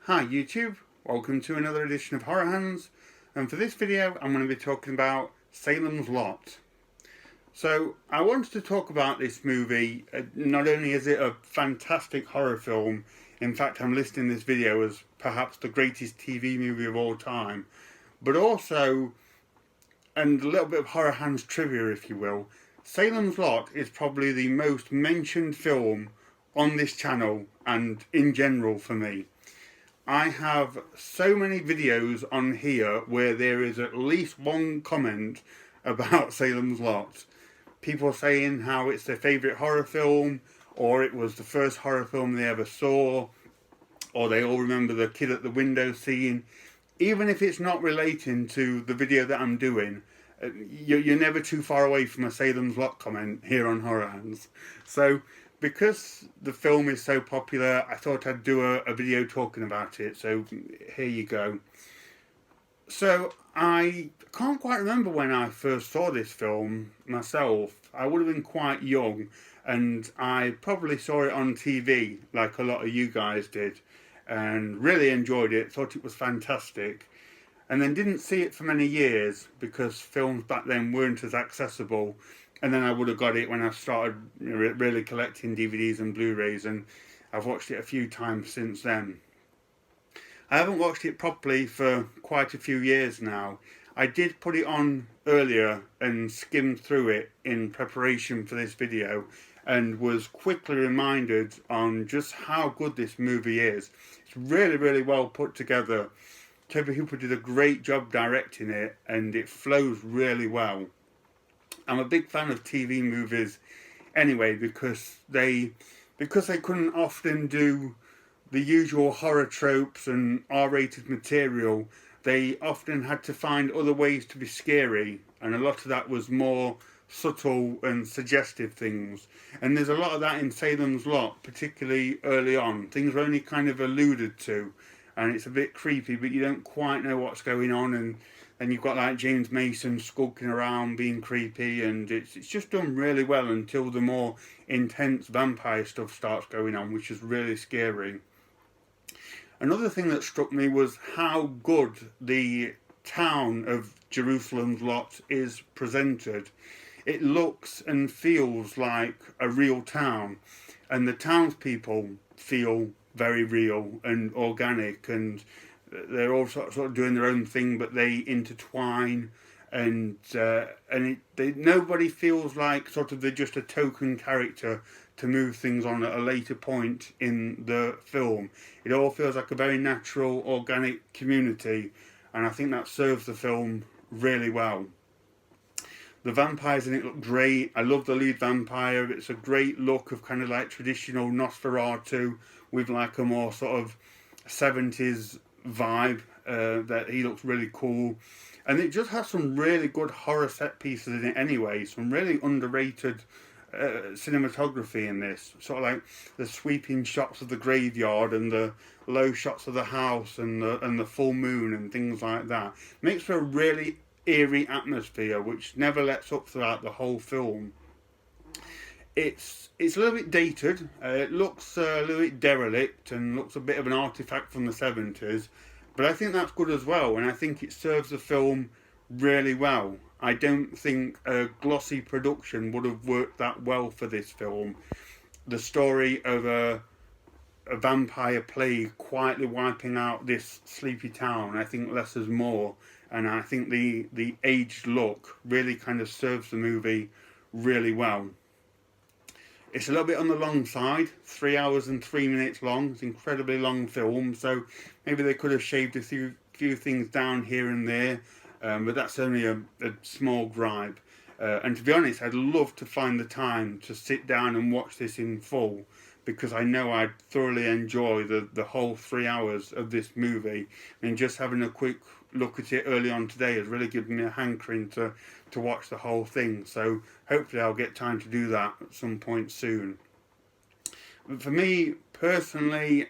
Hi YouTube, welcome to another edition of Horror Hands, and for this video I'm going to be talking about Salem's Lot. So I wanted to talk about this movie. Not only is it a fantastic horror film, in fact I'm listing this video as perhaps the greatest TV movie of all time, but also, and a little bit of Horror Hands trivia if you will, Salem's Lot is probably the most mentioned film on this channel and in general for me. I have so many videos on here where there is at least one comment about Salem's Lot. People saying how it's their favourite horror film, or it was the first horror film they ever saw, or they all remember the kid at the window scene. Even if it's not relating to the video that I'm doing, you're never too far away from a Salem's Lot comment here on Horror Hands. So because the film is so popular, I thought I'd do a video talking about it, so here you go. So I can't quite remember when I first saw this film myself. I would have been quite young, and I probably saw it on TV like a lot of you guys did, and really enjoyed it, thought it was fantastic. And then didn't see it for many years because films back then weren't as accessible. And then I would have got it when I started really collecting DVDs and Blu-rays, and I've watched it a few times since then. I haven't watched it properly for quite a few years now. I did put it on earlier and skimmed through it in preparation for this video, and was quickly reminded on just how good this movie is. It's really, really well put together. Toby Hooper did a great job directing it, and it flows really well. I'm a big fan of TV movies anyway because they couldn't often do the usual horror tropes and R-rated material. They often had to find other ways to be scary, and a lot of that was more subtle and suggestive things. And there's a lot of that in Salem's Lot, particularly early on. Things are only kind of alluded to, and it's a bit creepy, but you don't quite know what's going on, and you've got like James Mason skulking around being creepy, and it's just done really well until the more intense vampire stuff starts going on, which is really scary. Another thing that struck me was how good the town of Jerusalem's Lot is presented. It looks and feels like a real town, and the townspeople feel very real and organic, and they're all sort of doing their own thing, but they intertwine, and nobody feels like sort of they're just a token character to move things on at a later point in the film. It all feels like a very natural, organic community, and I think that serves the film really well. The vampires in it look great. I love the lead vampire. It's a great look of kind of like traditional Nosferatu with like a more sort of 70s vibe. That he looks really cool, and it just has some really good horror set pieces in it anyway. Some really underrated cinematography in this, sort of like the sweeping shots of the graveyard and the low shots of the house and the full moon and things like that. Makes for a really eerie atmosphere which never lets up throughout the whole film. It's a little bit dated. It looks a little bit derelict and looks a bit of an artifact from the 70s, but I think that's good as well, and I think it serves the film really well. I don't think a glossy production would have worked that well for this film. The story of a vampire plague quietly wiping out this sleepy town, I think less is more, and I think the aged look really kind of serves the movie really well. It's a little bit on the long side, 3 hours and 3 minutes long. It's an incredibly long film, so maybe they could have shaved a few things down here and there, but that's only a small gripe. And to be honest, I'd love to find the time to sit down and watch this in full, because I know I'd thoroughly enjoy the whole 3 hours of this movie. And just having a quick look at it early on today has really given me a hankering to watch the whole thing. So hopefully I'll get time to do that at some point soon. But for me personally,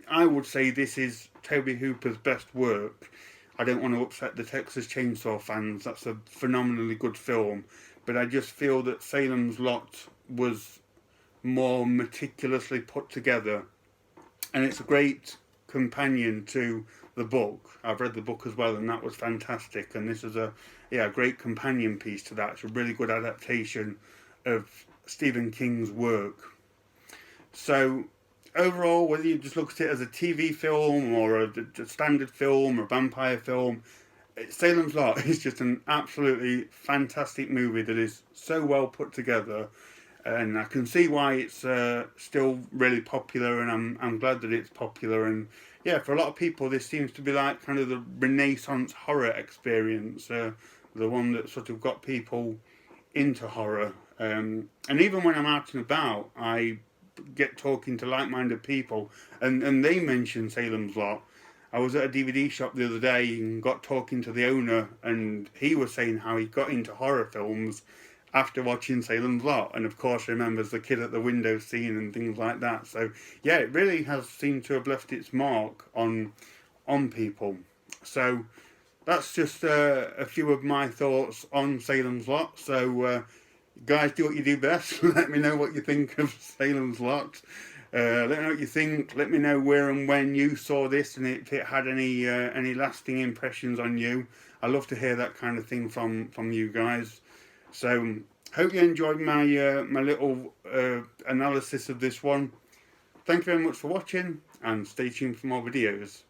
I would say this is Toby Hooper's best work. I don't want to upset the Texas Chainsaw fans. That's a phenomenally good film. But I just feel that Salem's Lot was more meticulously put together. And it's a great companion to the book. I've read the book as well, and that was fantastic. And this is a great companion piece to that. It's a really good adaptation of Stephen King's work. So overall, whether you just look at it as a TV film or a standard film or a vampire film, Salem's Lot is just an absolutely fantastic movie that is so well put together, and I can see why it's still really popular, and I'm glad that it's popular. And yeah, for a lot of people, this seems to be like kind of the Renaissance horror experience, the one that sort of got people into horror. And even when I'm out and about, I get talking to like-minded people, and they mention Salem's Lot. I was at a DVD shop the other day and got talking to the owner, and he was saying how he got into horror films after watching Salem's Lot, and of course remembers the kid at the window scene and things like that. So yeah, it really has seemed to have left its mark on people. So that's just a few of my thoughts on Salem's Lot. So guys, do what you do best. Let me know what you think of Salem's Lot. Let me know what you think. Let me know where and when you saw this, and if it had any lasting impressions on you. I love to hear that kind of thing from you guys. So hope you enjoyed my my little analysis of this one. Thank you very much for watching, and stay tuned for more videos.